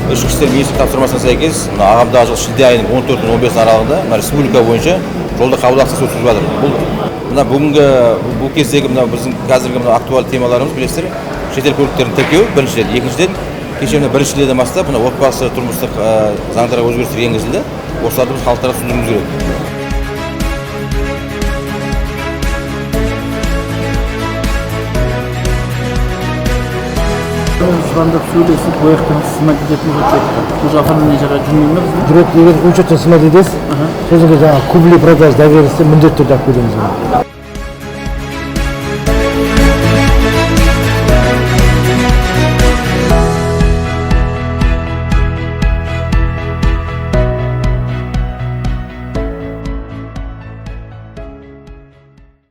Ішкі істер министрлігі тапсырмасына сәйкес ағымдағы жыл шілде айының 14-15 аралығында республика бойынша жолда қабыл акциясы өткізіп жатыр. Бұл кездегі біздің қазіргі актуалды темаларымыз білесіздер, шетел көліктерін тіркеу біріншіден, екіншіден кеше бірінші шілдеден бастап отбасы тұрмыстық заңдарға өзгерістер енгізілді. Осыларды біз халықтарға түсіндіруіміз керек. Звондап сөйлесіп, бояқтан сымат ететін жетті. Бұл жақын не жара жүрмейміз? Жүрет егер учетте сымат етесіз, сосын жаңағы кубли продаж доверенности міндетті түрде алып келеміз.